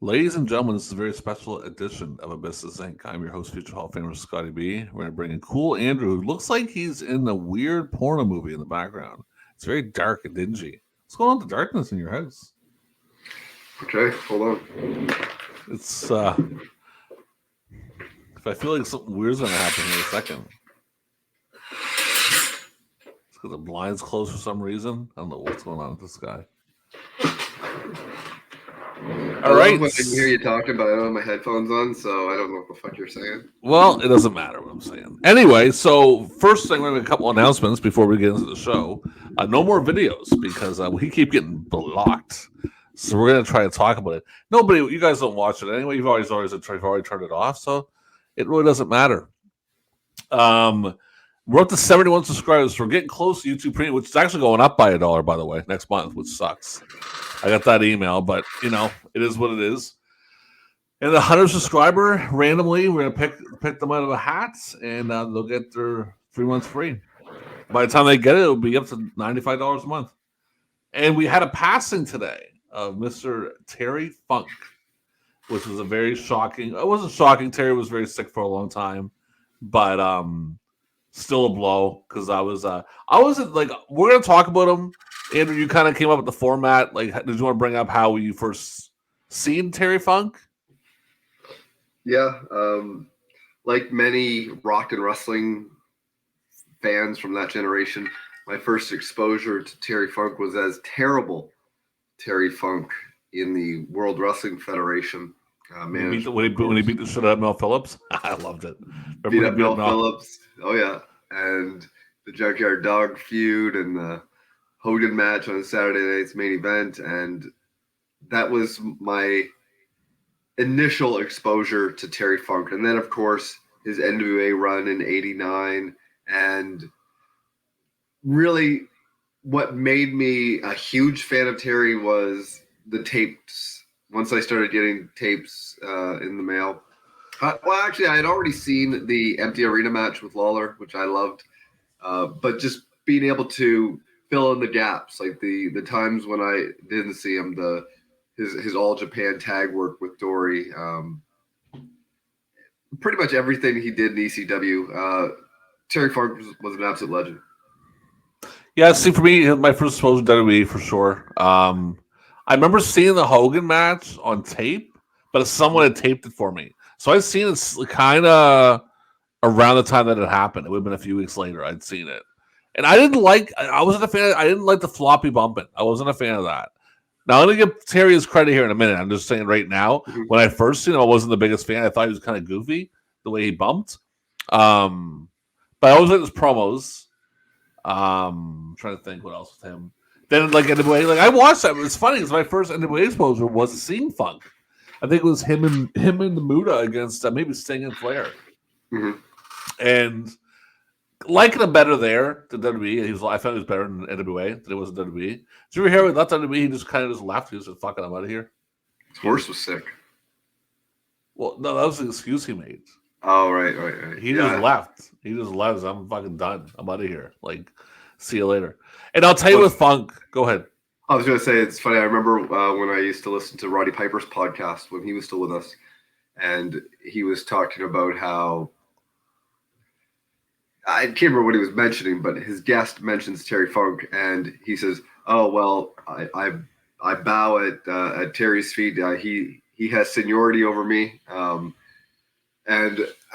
Ladies and gentlemen, this is a very special edition of Abyss of Zenk. I'm your host, future Hall of Famer Scotty B. We're going to bring in Cool Andrew, who looks like he's in a weird porno movie in the background. It's very dark and dingy. What's going on with the darkness in your house? Okay, hold on. It's, if I feel like something weird's going to happen in a second. It's because the blind's closed for some reason. I don't know what's going on with this guy. All right. When I can hear you talking, but I don't have my headphones on, so I don't know what the fuck you're saying. Well, it doesn't matter what I'm saying. Anyway, so first thing, we're going to make a couple announcements before we get into the show. No more videos because we keep getting blocked. So we're going to try to talk about it. Nobody, you guys don't watch it anyway. You've already turned it off, so it really doesn't matter. We're up to 71 subscribers. So we're getting close to YouTube Premium, which is actually going up by $1, by the way, next month, which sucks. I got that email, but it is what it is. And the 100 subscriber, randomly, we're gonna pick them out of a hat, and they'll get their 3 months free. By the time they get it, it'll be up to $95 a month. And we had a passing today of Mr. Terry Funk, which was a very shocking. It wasn't shocking. Terry was very sick for a long time, but still a blow because I wasn't like, we're gonna talk about him. Andrew, you kind of came up with the format. Like, did you want to bring up how you first seen Terry Funk? Yeah, like many rock and wrestling fans from that generation, my first exposure to Terry Funk was as terrible Terry Funk in the World Wrestling Federation. When he beat the shit out of Mel Phillips, I loved it. Beat up Mel Phillips. Oh yeah, and the Junkyard Dog feud and the Hogan match on Saturday night's main event, and that was my initial exposure to Terry Funk. And then, of course, his NWA run in '89, and really what made me a huge fan of Terry was the tapes. Once I started getting tapes in the mail. Well, actually, I had already seen the Empty Arena match with Lawler, which I loved, but just being able to fill in the gaps, like the times when I didn't see him, his All Japan tag work with Dory, pretty much everything he did in ECW. Terry Funk was an absolute legend. Yeah, see, for me, my first exposure to WWE for sure. I remember seeing the Hogan match on tape, but someone had taped it for me, so I'd seen it kind of around the time that it happened. It would have been a few weeks later. I'd seen it. And I didn't like. I wasn't a fan. I didn't like the floppy bumping. I wasn't a fan of that. Now I'm gonna give Terry his credit here in a minute. I'm just saying right now. Mm-hmm. When I first seen him, I wasn't the biggest fan. I thought he was kind of goofy the way he bumped. But I always liked his promos. I'm trying to think what else with him. Then like NWA, like I watched that. It's funny because my first NWA exposure was seeing Funk. I think it was him and the Muda against maybe Sting and Flair. Mm-hmm. And liking him better there than WWE. I found he was better in NWA than it was in WWE. Did you ever hear when he left WWE? He just kind of just left. He was just fucking, I'm out of here. His horse was sick. Well, no, that was the excuse he made. Oh, right. He just left. He just left. I'm fucking done. I'm out of here. Like, see you later. And I'll tell you with Funk. Go ahead. I was going to say, it's funny. I remember when I used to listen to Roddy Piper's podcast when he was still with us. And he was talking about how, I can't remember what he was mentioning, but his guest mentions Terry Funk, and he says, "Oh well, I bow at Terry's feet. He has seniority over me." And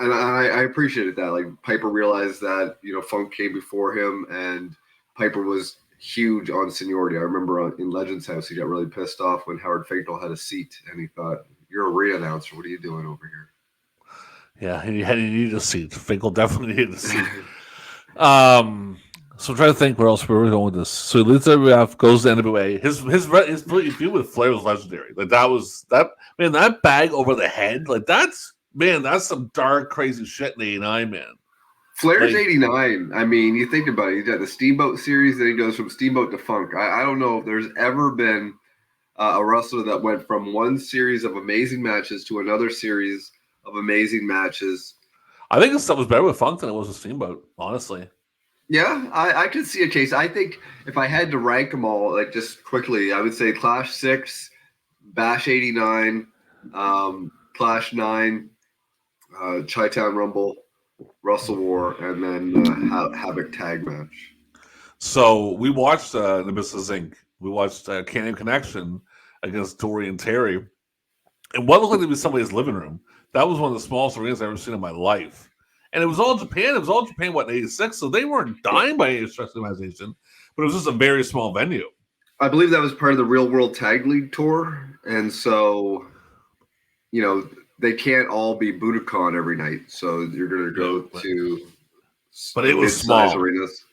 I appreciated that. Like Piper realized that Funk came before him, and Piper was huge on seniority. I remember in Legends House, he got really pissed off when Howard Finkel had a seat, and he thought, "You're a re-announcer. What are you doing over here?" Yeah, he needed a seat. Finkel definitely needed a seat. So I'm trying to think where else we were going with this. So he leaves WWF, goes to NWA. His feud with Flair was legendary. Like that bag over the head. Like that's some dark, crazy shit in '89, man. Flair's 89. I mean, you think about it. He's got the Steamboat series, then he goes from Steamboat to Funk. I don't know if there's ever been a wrestler that went from one series of amazing matches to another series of amazing matches. I think this stuff was better with Funk than it was with Steamboat, honestly. Yeah, I could see a case. I think if I had to rank them all, like just quickly, I would say Clash 6, Bash 89, Clash 9, Chi-Town Rumble, Russell War, and then Havoc tag match. So we watched the Mrs. Zenk. We watched Canyon Connection against Dory and Terry. And what looked like to be somebody's living room. That was one of the smallest arenas I've ever seen in my life. And it was all Japan. It was all Japan, what, in 86? So they weren't dying by any stretch of the imagination, but it was just a very small venue. I believe that was part of the Real World Tag League tour. And so, they can't all be Budokan every night. So you're going to go to but it was small. Arenas.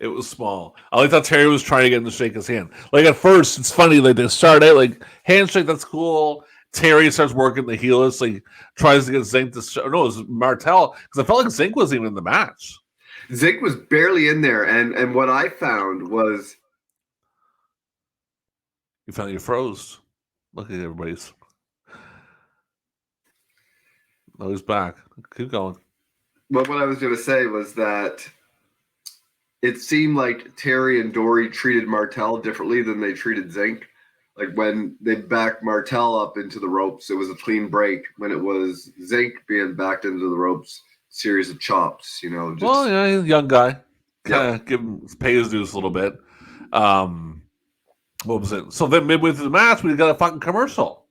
It was small. I like how Terry was trying to get him to shake his hand. Like at first, it's funny. Like they start out like handshake, that's cool. Terry starts working the heelers, like tries to get Zenk to show. No, it was Martel because I felt like Zenk wasn't even in the match. Zenk was barely in there, and what I found was you found you froze. Look at everybody's. Oh, he's back. Keep going. Well, what I was going to say was that it seemed like Terry and Dory treated Martel differently than they treated Zenk. Like when they backed Martel up into the ropes, it was a clean break. When it was Zenk being backed into the ropes, series of chops, Just, well, yeah, he's a young guy. Kind of give him pay his dues a little bit. What was it? So then midway through the match, we got a fucking commercial.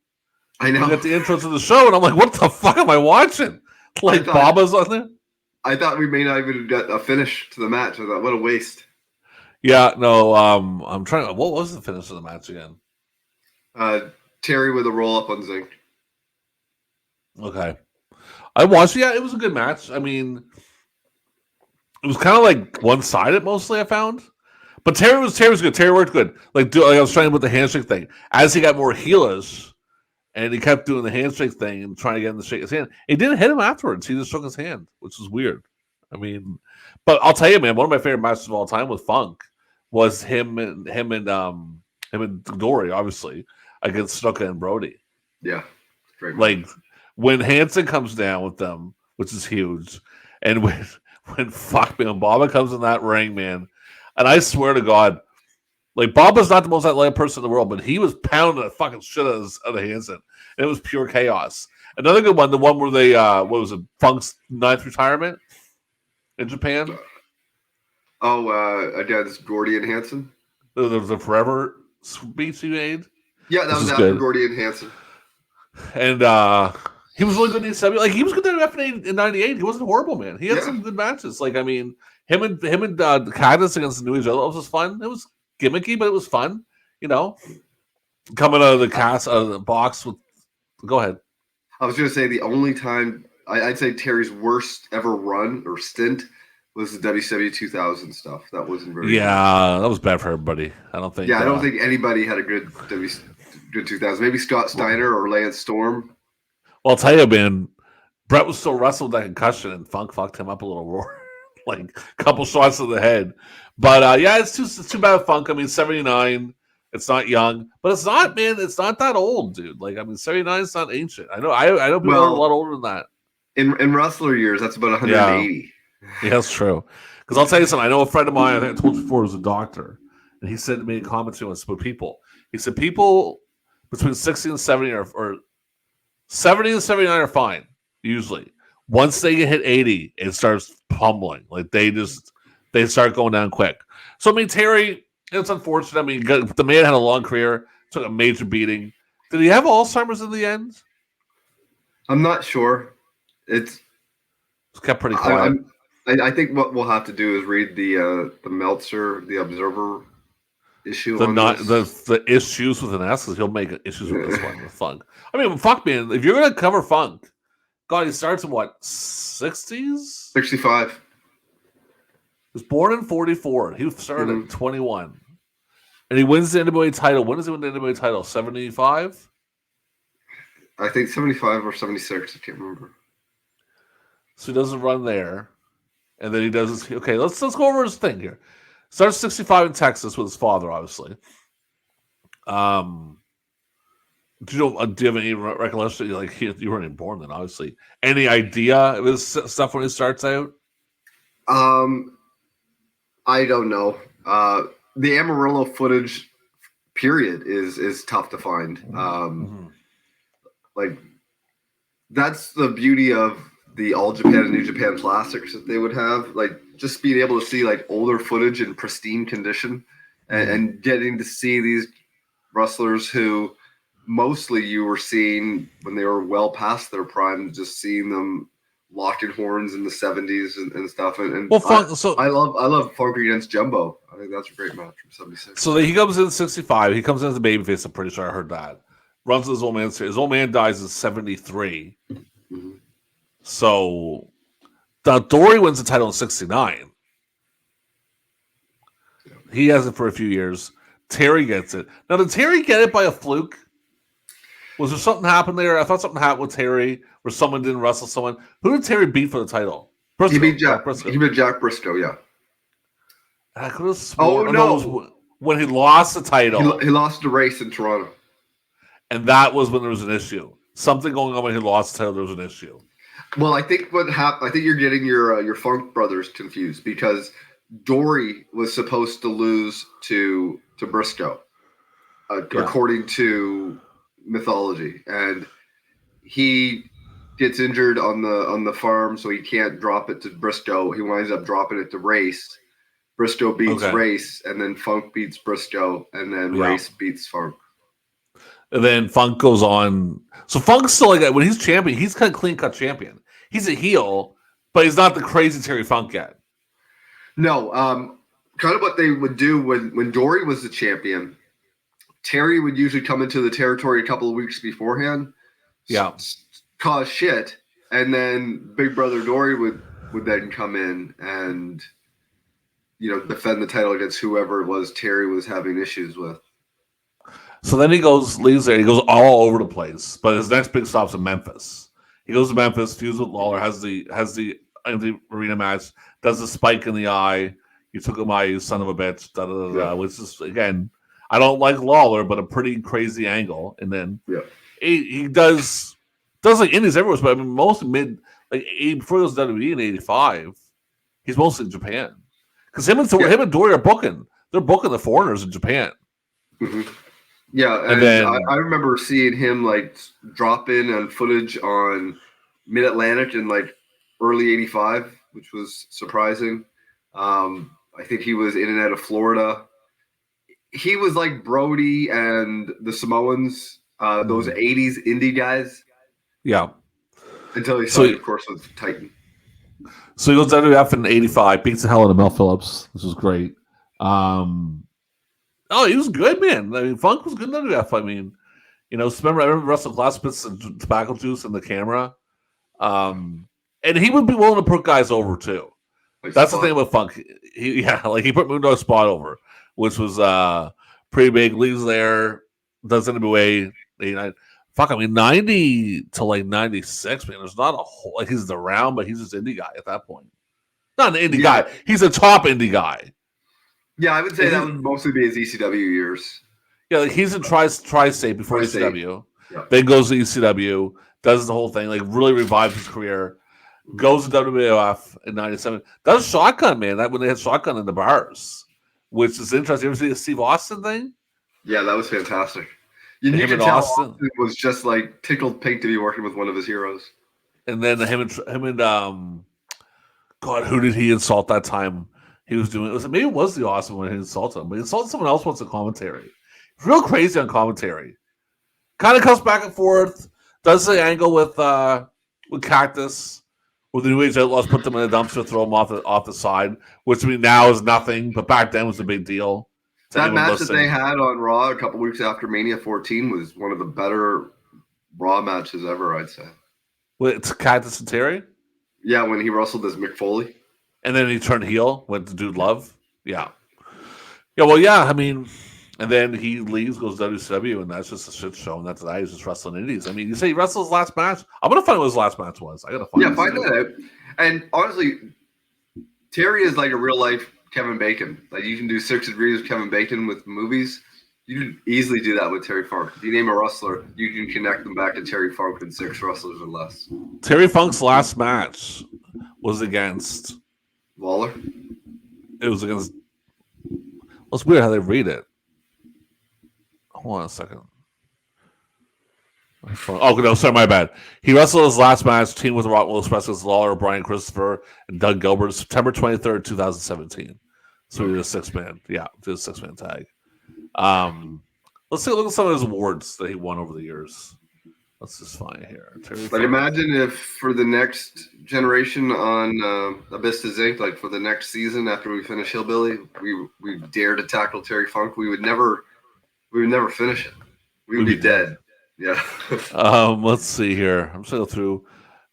I know. We got the intro to the show, and I'm like, what the fuck am I watching? Like Baba's on there? I thought we may not even get a finish to the match. I thought, what a waste. Yeah, no, I'm trying to. What was the finish of the match again? Terry with a roll up on Zenk. Okay. I watched it. Yeah, it was a good match. I mean, it was kind of like one-sided mostly, I found. But Terry was good. Terry worked good. Like I was trying with the handshake thing. As he got more healers, and he kept doing the handshake thing and trying to get him to shake his hand. It didn't hit him afterwards. He just shook his hand, which was weird. I mean, but I'll tell you, man, one of my favorite matches of all time with Funk was him and Dory, obviously, against Snuka and Brody. Yeah, great match. Like when Hanson comes down with them, which is huge, and when Baba comes in that ring, man, and I swear to God, like Baba's not the most athletic person in the world, but he was pounding the fucking shit out of Hanson, and it was pure chaos. Another good one, the one where they what was it, Funk's 9th retirement in Japan. Against Gordy and Hanson. There was a forever speech he made. Yeah, that was after Gordy and Hanson. And he was really good in AEW. Like he was good in FNA in '98. He wasn't horrible, man. He had some good matches. Like I mean, him and Cactus against the New Age Outlaws was fun. It was gimmicky, but it was fun. Coming out of the cast out of the box with. Go ahead. I was going to say the only time I'd say Terry's worst ever run or stint was the WCW 2000 stuff. That wasn't very good. That was bad for everybody. I don't think. Yeah, I don't think anybody had a good 2000. Maybe Scott Steiner or Lance Storm. Well, I'll tell you, man, Brett was still wrestled that concussion, and Funk fucked him up a little more, like a couple shots to the head. But it's too bad Funk. I mean, 79. It's not young, but it's not, man. It's not that old, dude. Like, I mean, 79 is not ancient. I know people are a lot older than that. In wrestler years, that's about 180. Yeah, that's true. Because I'll tell you something. I know a friend of mine, I think I told you before, was a doctor, and he said to me in comments once about people. He said people between 60 and 70 or 70 and 79 are fine, usually. Once they hit 80, it starts pummeling. Like, they start going down quick. So, I mean, Terry, it's unfortunate. I mean, the man had a long career, took a major beating. Did he have Alzheimer's in the end? I'm not sure. It's kept pretty quiet. I think what we'll have to do is read the Meltzer, the Observer issue. The issues with an S, because he'll make issues with this one with Funk. I mean, fuck, man, if you're gonna cover Funk, God, he starts in what, 60s? 65. He was born in 44. He started in 21. And he wins the NWA title. When does he win the NWA title? 75? I think 75 or 76. I can't remember. So he doesn't run there. And then he does this. Okay, let's go over his thing here. Starts 65 in Texas with his father, obviously. Do you have any recollection? Like, you weren't even born then, obviously. Any idea of his stuff when he starts out? I don't know. The Amarillo footage, period, is tough to find. like that's the beauty of the All Japan and New Japan Classics that they would have. Like just being able to see like older footage in pristine condition and getting to see these wrestlers who mostly you were seeing when they were well past their prime, just seeing them locking horns in the 70s and stuff. And well, I love Funk against Jumbo. I think that's a great match from 76. So he comes in 65. He comes in as a babyface. I'm pretty sure I heard that. Runs with his old man. His old man dies in 73. Mm-hmm. So Dory wins the title in 69. Yeah. He has it for a few years. Terry gets it. Now, did Terry get it by a fluke? Was there something happened there? I thought something happened with Terry where someone didn't wrestle someone. Who did Terry beat for the title? Briscoe. He beat Jack Briscoe. He beat Jack Briscoe, yeah. I could have sworn. Oh, no. When he lost the title. He lost the race in Toronto. And that was when there was an issue. Something going on when he lost the title, there was an issue. Well, I think what happened, I think you're getting your Funk brothers confused because Dory was supposed to lose to Briscoe, according to mythology, and he gets injured on the farm, so he can't drop it to Briscoe. He winds up dropping it to Race. Briscoe beats Race, and then Funk beats Briscoe, and then Race beats Funk. And then Funk goes on. So Funk's still like when he's champion, he's kind of clean cut champion. He's a heel, but he's not the crazy Terry Funk yet. No, kind of what they would do when Dory was the champion. Terry would usually come into the territory a couple of weeks beforehand, cause shit, and then Big Brother Dory would then come in and defend the title against whoever it was Terry was having issues with. So then he leaves there. He goes all over the place, but his next big stop's in Memphis. He goes to Memphis, feuds with Lawler, has the arena match, does the spike in the eye. You took him eye, you son of a bitch. Da, da, da, da, which is again, I don't like Lawler, but a pretty crazy angle. And then he does like indies everywhere, but I mean most before he goes to WWE in '85, he's mostly in Japan because him and Dory are booking. They're booking the foreigners in Japan. Mm-hmm. Yeah, and then, I remember seeing him like drop in on footage on Mid Atlantic in like early '85, which was surprising. I think he was in and out of Florida. He was like Brody and the Samoans, those '80s indie guys. Yeah. Until he signed, of course, with Titan. So he goes to WWF in '85, beats the hell out of Mel Phillips. This was great. Oh, he was good, man. I mean, Funk was good in WWF. I mean, I remember Russell Glass spits some tobacco juice in the camera. And he would be willing to put guys over, too. That's the thing about Funk. He put Mundo Spot over, which was pretty big. Leaves there, does NWA 89. Fuck, I mean, 90 to like 96, man. There's not a whole, he's around, but he's just indie guy at that point. Not an indie guy. He's a top indie guy. Yeah, I would say that would mostly be his ECW years. Yeah, he's in Tri-State before ECW. Yeah. Then goes to ECW, does the whole thing, like really revives his career. Goes to WWF in '97. Does Shotgun, man. That when they had Shotgun in the bars, which is interesting. You ever see the Steve Austin thing? Yeah, that was fantastic. You could tell Austin was just like tickled pink to be working with one of his heroes. And then him and God, who did he insult that time? He was doing maybe it was the Austin when he insulted him, but he insulted someone else once in commentary. Real crazy on commentary. Kind of comes back and forth. Does the angle with Cactus, where the New Age Outlaws put them in a dumpster, throw them off the side, which I mean now is nothing, but back then was a big deal. That match that they had on Raw a couple weeks after Mania 14 was one of the better Raw matches ever, I'd say. With Cactus and Terry? Yeah, when he wrestled as Mick Foley. And then he turned heel, went to Dude Love. Yeah. Yeah, well, yeah, I mean, and then he leaves, goes to WCW, and that's just a shit show, and that's that. He's just wrestling indies. I mean, you say he wrestled his last match? I'm going to find what his last match was. I got to find find that out. And honestly, Terry is like a real-life Kevin Bacon. Like, you can do 6 degrees of Kevin Bacon with movies. You can easily do that with Terry Funk. If you name a wrestler, you can connect them back to Terry Funk in 6 wrestlers or less. Terry Funk's last match was against Lawler. It was against. Well, it's weird how they read it. Hold on a second. Oh no, sorry, my bad. He wrestled his last match, team with Rock Will Express against Lawler, Brian Christopher, and Doug Gilbert, September 23rd, 2017. So he did a 6-man. Yeah, did a 6-man tag. Let's take a look at some of his awards that he won over the years. Let's just find it here. Like, imagine if for the next generation on Abyss to Zenk, like for the next season after we finish Hillbilly, we dare to tackle Terry Funk. We would never finish it. We would be dead. Yeah. Let's see here. I'm just going to go through.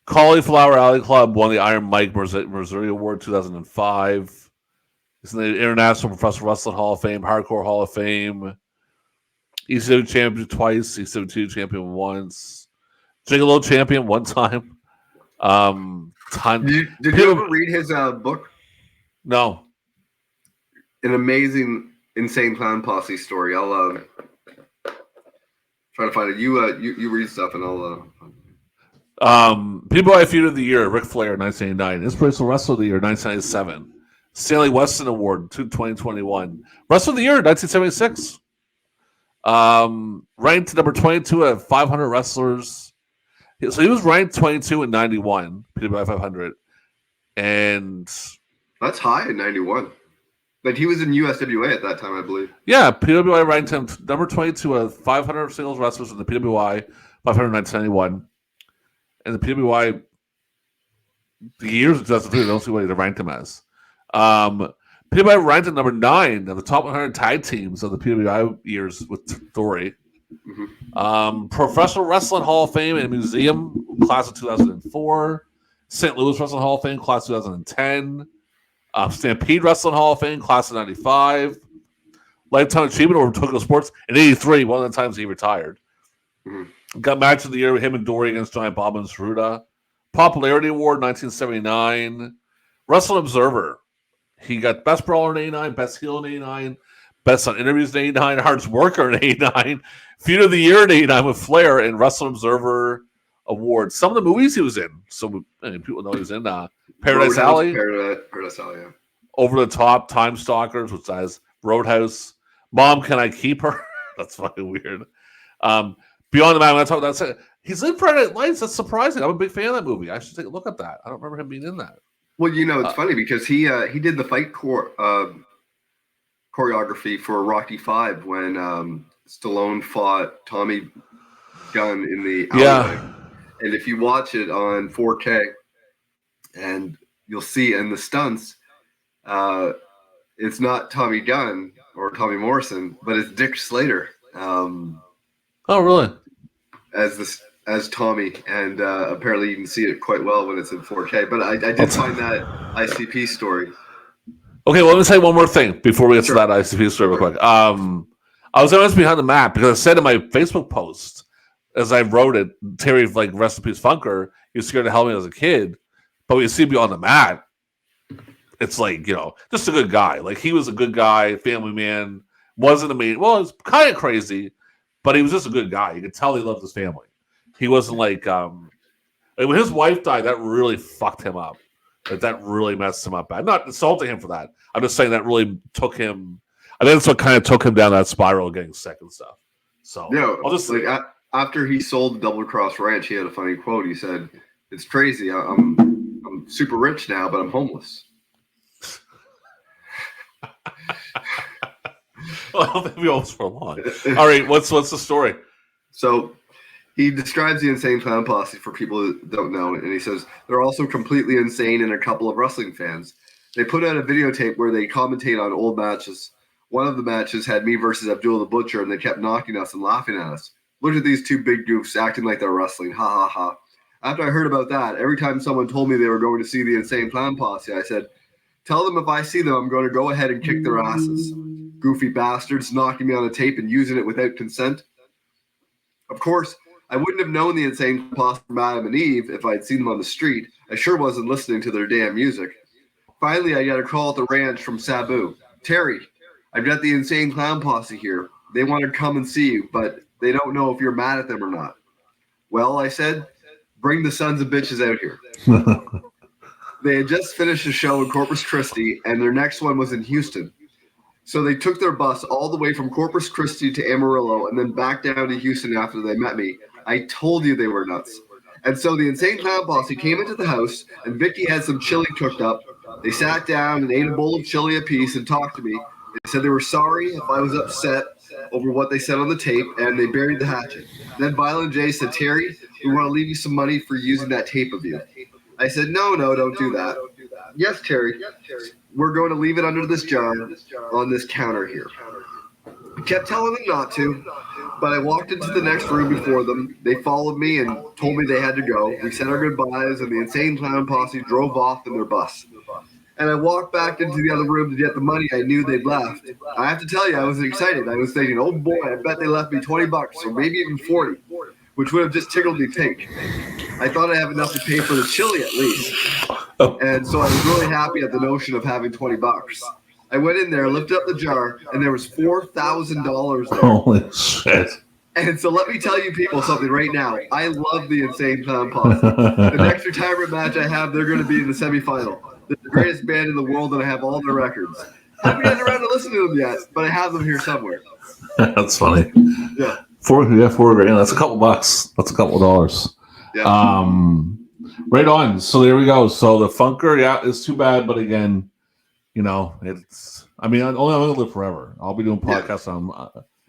Cauliflower Alley Club won the Iron Mike Missouri Award 2005. He's in the International Professional Wrestling Hall of Fame, Hardcore Hall of Fame. ECW champion twice, ECW 2 champion once, Gigolo champion one time. Did you ever read his book? No. An amazing, insane clown posse story. I'll try to find it. You read stuff and I'll. PWI Feud of the Year, Ric Flair, 1989. Inspirational Wrestler of the Year, 1997. Stanley Weston Award, 2021. Wrestler of the Year, 1976. Ranked number 22 at 500 wrestlers. So he was ranked 22 in 91, PWI 500. And that's high in 91. Like, he was in USWA at that time, I believe. Yeah, PWI ranked him number 22 at 500 singles wrestlers in the PWI 500 1991. And the PWI, the years of 2003, I don't see what they ranked him as. PWI ranked at number 9 of the top 100 tag teams of the PWI years with Dory. Mm-hmm. Professional Wrestling Hall of Fame and Museum, class of 2004. St. Louis Wrestling Hall of Fame, class of 2010. Stampede Wrestling Hall of Fame, class of 95. Lifetime Achievement over Tokyo Sports in 83, one of the times he retired. Mm-hmm. Got Match of the Year with him and Dory against Giant Bob and Saruda. Popularity Award, 1979. Wrestling Observer. He got Best Brawler in 89, Best Heel in 89, Best on Interviews in 89, Hardest Worker in 89, Feud of the Year in 89 with Flair, and Wrestling Observer Award. Some of the movies he was in. So people know he was in Paradise Alley. Paradise Alley, yeah. Over the Top, Time Stalkers, which has Roadhouse. Mom, Can I Keep Her? That's fucking weird. Beyond the Man, when I talk about that, he's in Friday Night Lights. That's surprising. I'm a big fan of that movie. I should take a look at that. I don't remember him being in that. Well, it's funny because he did the fight choreography for Rocky V when Stallone fought Tommy Gunn in the alleyway. And if you watch it on 4K, and you'll see in the stunts, it's not Tommy Gunn or Tommy Morrison, but it's Dick Slater. Oh, really? As Tommy, and apparently you can see it quite well when it's in 4K. But I did find that ICP story. Okay, well, let me say one more thing before we get to that ICP story real quick. I was going to ask behind the map because I said in my Facebook post, as I wrote it, Terry, like, rest in peace, Funker, he was scared to hell me as a kid. But when you see Beyond the Mat, it's like, just a good guy. Like, he was a good guy, family man, wasn't a mean. Well, it was kind of crazy, but he was just a good guy. You could tell he loved his family. He wasn't like when his wife died, that really fucked him up. Like, that really messed him up bad. Not insulting him for that. I'm just saying that really took him. I think that's what kind of took him down that spiral of getting sick and stuff. So I'll just after he sold the Double Cross Ranch, he had a funny quote. He said, "It's crazy. I'm super rich now, but I'm homeless." Well, maybe almost for long. All right, what's the story? So he describes the Insane Clown Posse for people who don't know, and he says they're also completely insane and a couple of wrestling fans. They put out a videotape where they commentate on old matches. One of the matches had me versus Abdul the Butcher, and they kept knocking us and laughing at us. Look at these two big goofs acting like they're wrestling. Ha ha ha. After I heard about that, every time someone told me they were going to see the Insane Clown Posse, I said, tell them if I see them, I'm going to go ahead and kick their asses. Goofy bastards knocking me on a tape and using it without consent. Of course, I wouldn't have known the Insane Posse from Adam and Eve if I'd seen them on the street. I sure wasn't listening to their damn music. Finally, I got a call at the ranch from Sabu. Terry, I've got the Insane Clown Posse here. They want to come and see you, but they don't know if you're mad at them or not. Well, I said, bring the sons of bitches out here. They had just finished a show in Corpus Christi, and their next one was in Houston. So they took their bus all the way from Corpus Christi to Amarillo and then back down to Houston after they met me. I told you they were nuts. And so the Insane Clown Posse came into the house, and Vicky had some chili cooked up. They sat down and ate a bowl of chili apiece and talked to me. They said they were sorry if I was upset over what they said on the tape, and they buried the hatchet. Then Violent J said, Terry, we want to leave you some money for using that tape of you. I said, no, don't do that. Yes, Terry, we're going to leave it under this jar on this counter here. I kept telling them not to, but I walked into the next room before them. They followed me and told me they had to go. We said our goodbyes, and the Insane Clown Posse drove off in their bus. And I walked back into the other room to get the money I knew they'd left. I have to tell you, I was excited. I was thinking, oh boy, I bet they left me $20 or maybe even 40, which would have just tickled me pink. I thought I'd have enough to pay for the chili at least. And so I was really happy at the notion of having $20. I went in there, lifted up the jar, and there was $4,000 there. Holy shit. And so let me tell you people something right now. I love the Insane Clown Posse. The next retirement match I have, they're going to be in the semifinal. They're the greatest band in the world, and I have all their records. I haven't gotten around to listen to them yet, but I have them here somewhere. That's funny. Yeah. $4,000. That's a couple bucks. That's a couple of dollars. Yeah. Right on. So there we go. So the Funker, yeah, it's too bad, but again, you know, it's. I mean, I'm only going to live forever. I'll be doing podcasts. I'm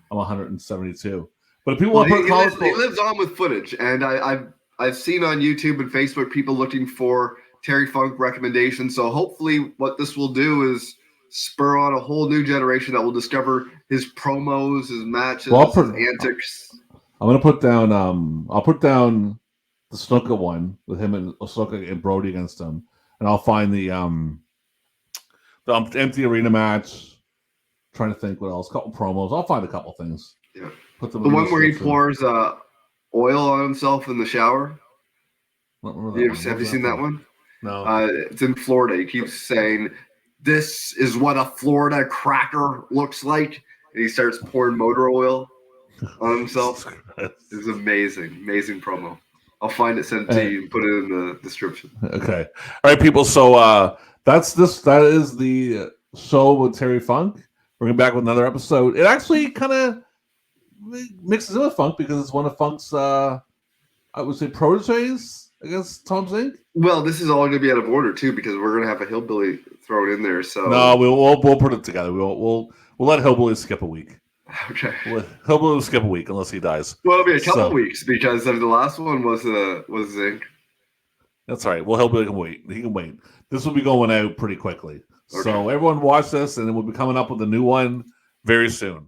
172. But if people want to put he lives on with footage, and I've seen on YouTube and Facebook people looking for Terry Funk recommendations. So hopefully, what this will do is spur on a whole new generation that will discover his promos, his matches, his antics. I'm going to put down. I'll put down the Snuka one with him and Snuka and Brody against him, and I'll find the empty arena match. Trying to think what else. A couple promos. I'll find a couple things. Yeah. Put them the one where he pours oil on himself in the shower. Have you seen that one? No. It's in Florida. He keeps saying, "This is what a Florida cracker looks like," and he starts pouring motor oil on himself. It's amazing, amazing promo. I'll find it, send it to you, and put it in the description. Okay. All right, people. So that is the show with Terry Funk. We're going back with another episode. It actually kind of mixes in with Funk because it's one of Funk's, I would say, proteges against Tom Zenk. Well, this is all going to be out of order too because we're going to have a hillbilly thrown in there. So no, we'll put it together. We'll let hillbilly skip a week. Okay. Hillbilly will skip a week unless he dies. Well, it'll be a couple weeks because the last one was Zenk. That's all right. Well, hillbilly can wait. He can wait. This will be going out pretty quickly. Okay. So everyone watch this, and then we'll be coming up with a new one very soon.